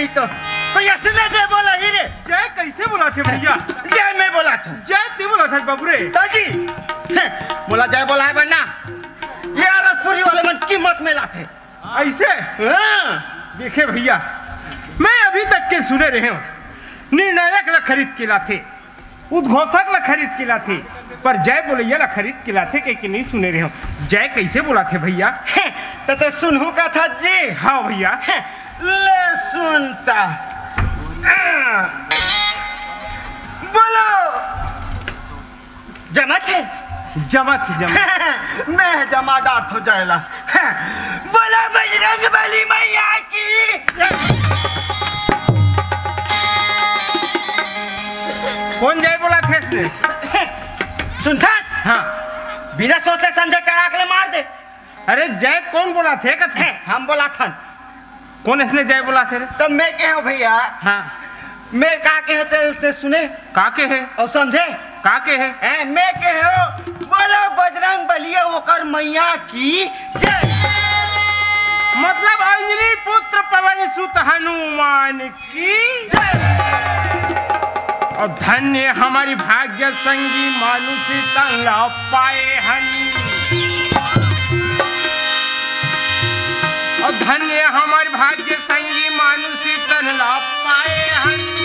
नहीं तो भैया सुने जय बोला ही रे। जय कैसे बोला थे भैया? जय मैं बोला था। जय से बोला था बाबू रे। जी बोला जय बोला है वरना ये रसपुरी वाले मन कीमत में लाते ऐसे। देखे भैया मैं अभी तक के सुने रहे हूँ निर्णायक ला खरीद के लाते, उद्घोषक ला खरीद के लाते, पर जय बोलैया ला खरीद के लाते के नहीं सुने रहे हूँ। जय कैसे बोला थे भैया? तो सुनहू का था जी। हाँ भैया ले सुनता बोलो जमा थे जमा थी जमा मैं जमादार हो जाएला। बोला बजरंग बली मैया की। कौन जय बोला थे इसने? सुनता हाँ बिना सोचे समझे करा के मार दे। अरे जय कौन बोला थे? कथे हम बोला था। कौन इसने जय बोला थे? तो मैं क्या हूँ भैया? हाँ मैं का के होते उसने सुने काके है और समझे काके है? मैं के हो बोलो बजरंग बलिया होकर मैया की जय। मतलब अंजनी पुत्र पवन सुत हनुमान की जय। और धन्य हमारी भाग्य संगी मानुषी तन ला पाए हनी। और धन्य हमारे भाग्य संगी मानुषी तन ला पाए हनी।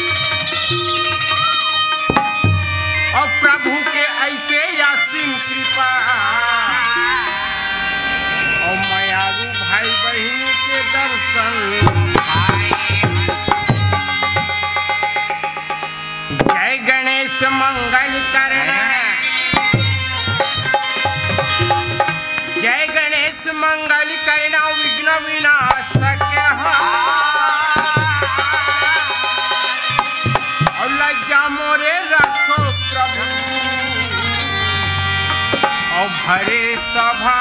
और प्रभु के ऐसे असीम कृपा और मायारू भाई बहन के दर्शन। जय गणेश मंगल करना, जय गणेश मंगल करना विघ्न विनाशक और लज्जा मोरे रखो प्रभु और भरे सभा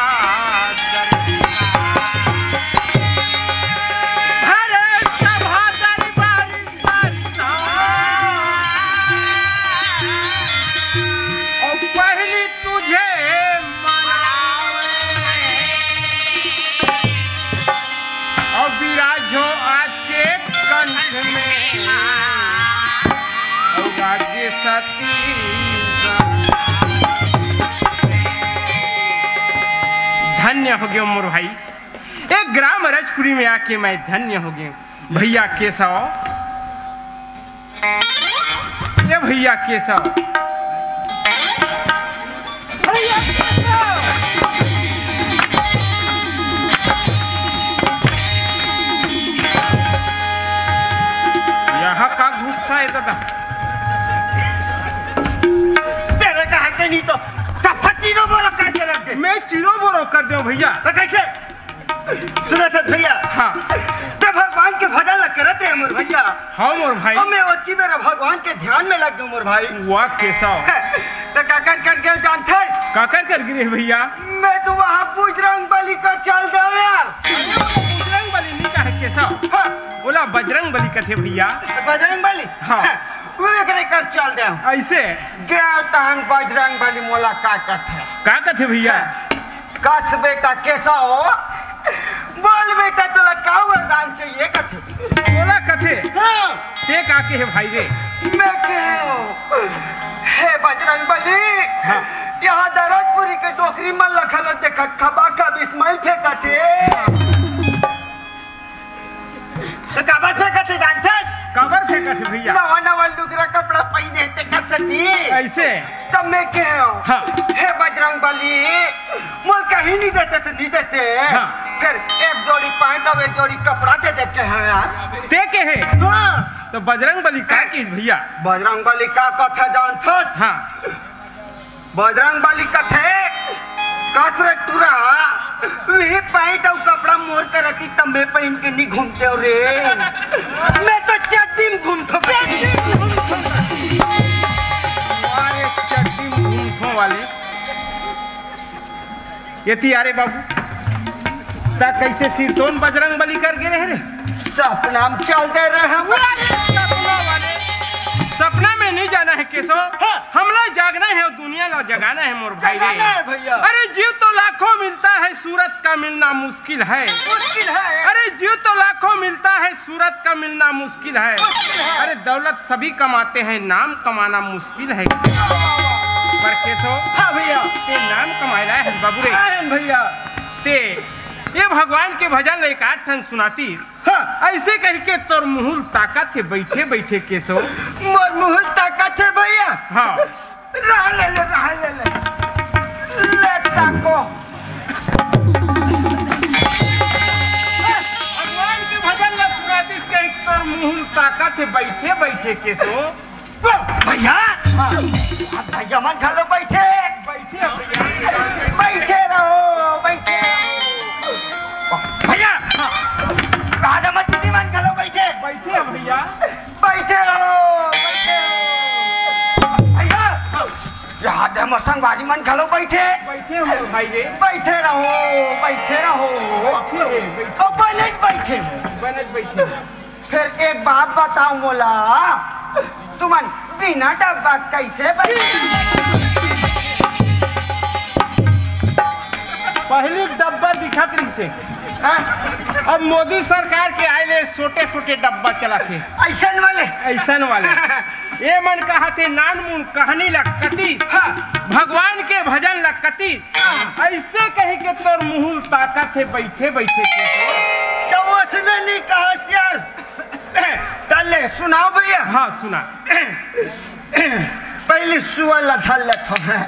धन्य हो गया मोर भाई। एक ग्राम रजपुरी में आके मैं धन्य हो गया। भैया केशव, ये भैया केशव, यहाँ का गुस्सा है दादा? तेरे कहा के नहीं तो चीरो बोरो कर के रख दे। मैं चीरो बोरो कर दूं भैया। तो कैसे? सुना था भैया? हाँ तो भगवान के भजन लग करते हैं मोर भैया। हाँ मोर भाई। और मैं ओती मेरा भगवान के ध्यान में लग गया मोर भाई। वाह केशव। तो काकर कर गया जानते हैं? काकर कर गिरे भैया? मैं तो वहाँ बजरंग बली कर चल जाऊँ यार। बजरंग बली नहीं कहा केशव? हाँ बोला बजरंग बली कथे भैया। बजरंग बली? हाँ कर चल दे ऐसे गया तहन बजरंग बली मोला का कथे भैया? कस बेटा कैसा हो बोल बेटा तोला का वरदान चाहिए कथे? बोला कथे। हाँ ते काके है भाई रे? मैं के हे बजरंग बली। हाँ यहाँ दरजपुरी के डोकरी में लखल देखा खबा का बिस्माइल फेंका थे। तो काबर फेंका थे जानते? काबर फेंका थे भैया? नवा नवा लुगरा कपड़ा पहने थे कर सकती ऐसे। तब मैं क्या हूँ? हाँ हे बजरंग बली मोल कहीं नहीं देते थे नहीं देते। हाँ फिर एक जोड़ी पैंट और एक जोड़ी कपड़ा दे देते हैं यार। ते के है? हाँ तो बजरंग बली का की भैया? बजरंग बली का कथा जानते? हाँ बजरंग बली कथे कसरे टूरा वही पैंट और कपड़ा मोड़ कर रखी तब मैं पहन के नहीं घूमते हो रे। मैं तो चड्डी में घूमता चड्डी में घूमने वाली ये तियारे बाबू ता कैसे सिरतोन बजरंग बली कर गिरे रे? सपना में चल दे रहे हैं सपना में नहीं जाना है केशव। हाँ। हमला जागना है और दुनिया का जगाना है मोर भाई रे। भैया अरे जीव तो लाखों मिलता है, सूरत का मिलना मुश्किल है। मुश्किल है। अरे जीव तो लाखों मिलता है, सूरत का मिलना मुश्किल है। अरे दौलत सभी कमाते हैं, नाम कमाना मुश्किल है। पर केसो हाँ भैया ते नाम कमाया है बाबू रे भैया ते ये भगवान के भजन एक आठ ठन सुनाती। हाँ ऐसे कह के तोर मुहुल ताकत है बैठे बैठे केसो मोर मुहुल ताकत है भैया। हाँ रह ले ताको भगवान के भजन में सुनाती कह तोर मुहुल ताकत है बैठे बैठे केसो भैया। भैया मन खा लो बैठे बैठे बैठे रहो बैठे भैया। राजा मत दीदी मन खा लो बैठे बैठे भैया बैठे रहो भैया। यहाँ दे मसंग बाजी मन खा लो बैठे बैठे हो भाई रे बैठे रहो बैठे रहो बनत बैठे बनत बैठे। फिर एक बात बताऊं मोला तुमन बिना डब्बा कैसे पहली डब्बा दिखत रही से अब मोदी सरकार के आए छोटे छोटे डब्बा चला थे ऐसन वाले ऐसन वाले ये मन कहा थे नान मुन कहानी लकती हाँ। भगवान के भजन लकती ऐसे कही के तोर मुहुल ताकत है बैठे बैठे तो उसने नहीं कहा यार चले सुनाओ भैया। हाँ सुना पहले सुअल लथा लथा है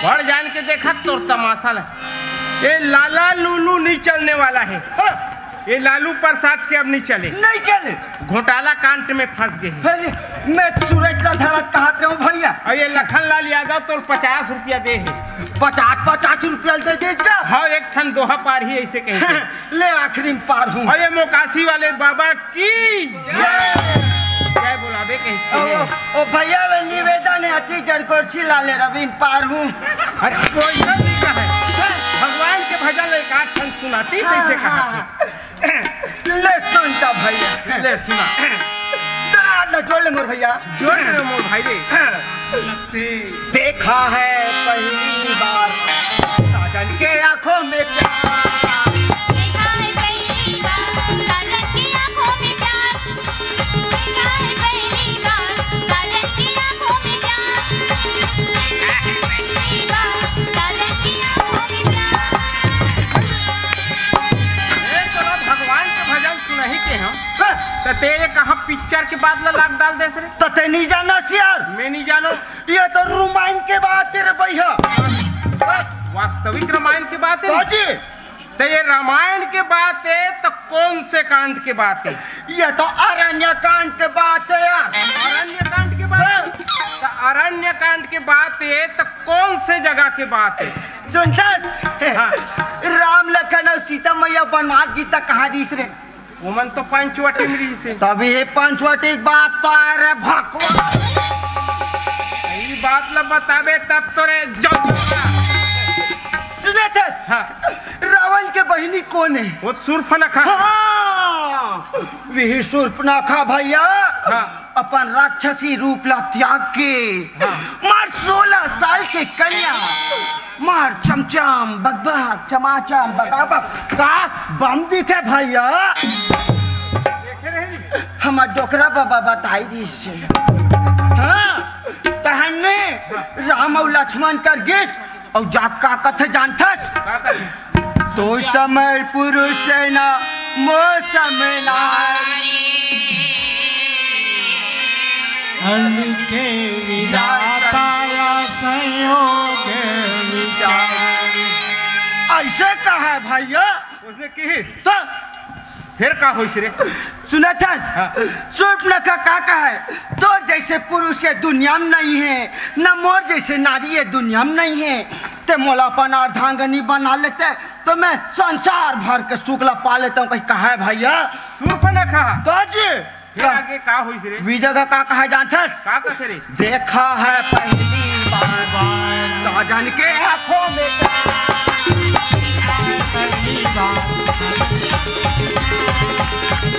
बढ़ जान के देखा तोर तमाशा है। ये लाला लूलू नहीं चलने वाला है। ये लालू प्रसाद के अब नहीं चले नहीं चले घोटाला कांड में फंस गए। अरे मैं सूरज का धरा कहा हूँ भैया। और ये लखनलाल यादव तो 50 रुपया दे है 50 रुपया दे देगा। हाँ एक ठन दोहा पार ही ऐसे कहेंगे ले आखिरी में पार हूँ। और ये मोकासी वाले बाबा की जय बोलावे कहते हैं। ओ भैया वे निवेदन है अति जड़कोरछी लाले रवि पार हूँ। अरे कोई नहीं कहा है भगवान के भजन एक आठ ठन सुनाती कैसे कहा ले सुनता भैया ले सुना जोड़ ले मोर भैया जोड़ ले मोर भाई रे। देखा है पहली बार साजन के आंखों में प्यार। देखा है पहली बार साजन की आंखों में प्यार। देखा है पहली बार साजन की आंखों में प्यार। देखा है पहली बार साजन की आंखों में प्यार। ये चलो भगवान के भजन सुनही के हम तो तेरे कहाँ पिक्चर के बाद लाग डाल दे रे तो ते नहीं जाना यार। मैं नहीं जानो ये तो रामायण के बात तेरे भैया वास्तविक रामायण की बात है जी। तो ये रामायण के बात है तो कौन से कांड के बात है? ये तो अरण्य कांड के बात है यार। अरण्य कांड की बात तो अरण्य कांड की बात है तो कौन से जगह की बात है? सुनता हाँ। राम लखन और सीता मैया वनवास गीता कहा दी रे उमन तो पंचवटी मिली से तभी ये पंचवटी की बात तो अरे भगवान यही बात ला बतावे तब तो रे सुने थे हाँ। रावण के बहिनी कौन है? वो सूर्पनखा हाँ वही सूर्पनखा भैया हाँ। अपन राक्षसी रूप ला त्याग के हाँ। मार 16 साल के कन्या मार चमचम बगबग चमाचम बगाबग का बम दिखे भैया। देखे रहे हमार डोकरा बाबा बताई दी से हाँ तहने राम और लक्ष्मण कर गिस और जात का कथे जानथस तो समय पुरुष ना मौसम नारी के विधाता संयोग है भैया। उसने की तो फिर का होई रे? सुना था हाँ। सूर्पनखा का है तो जैसे पुरुष ये दुनिया में नहीं है, न मोर जैसे नारी ये दुनिया में नहीं है, ते मोला अपन अर्धांगनी बना लेते तो मैं संसार भर के शुक्ला पा लेता हूँ। कहीं कहा है भैया सूर्पनखा तो जी फिर आगे का होई रे? विजय का कहा जानता का कहते रे? देखा है पहली बार साजन के आंखों में पहली बार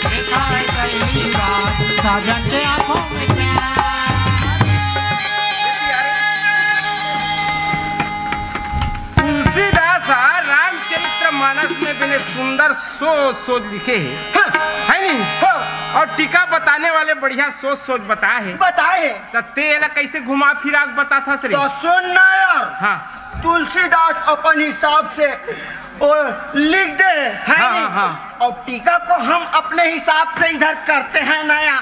देखा है पहली बार साजन के आंखों में तुलसीदास रामचरित्र मानस में बने सुंदर सोच लिखे है नहीं? और टीका बताने वाले बढ़िया सोच बताए है। बताए तो तेला कैसे घुमा फिरा बता था रे? तो सुनना यार, हाँ तुलसीदास अपन हिसाब से और लिख दे है हाँ, नहीं? हाँ। और टीका को हम अपने हिसाब से इधर करते हैं नया।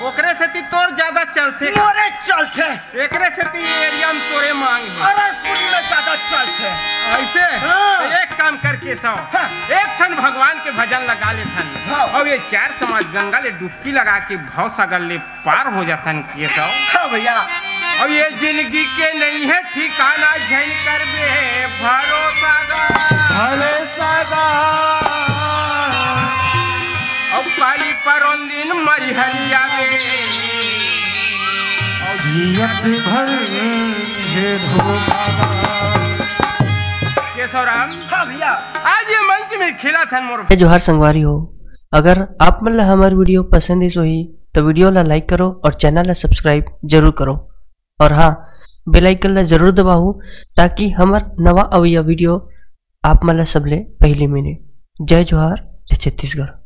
ओकरे से ती तोर ज्यादा चलते मोरे चलते एकरे से ती एरिया में तोरे मांग है। अरे सुन में ज्यादा चलते ऐसे हाँ। तो एक काम करके सौ हाँ। एक ठन भगवान के भजन लगा ले थन हाँ। और ये चार समाज गंगा ले डुबकी लगा के भव सागर ले पार हो जातन के सौ। हाँ भैया। और ये जिंदगी के नहीं है ठिकाना झन कर बे भरोसा और काली परंदिन मरी हरिया जियत भर हे धोखा। केशवराम हाँ भैया। आज ये मंच में खिला था मोर जोहार संगवारी हो। अगर आप मन ला हमार वीडियो पसंद है ही तो वीडियो ला लाइक करो और चैनल ला सब्सक्राइब जरूर करो। और हाँ, बेल आइकन ला जरूर दबाओ ताकि हमार नवा अवैया वीडियो आप मन ला सबले पहले मिले। जय जोहार, जय छत्तीसगढ़।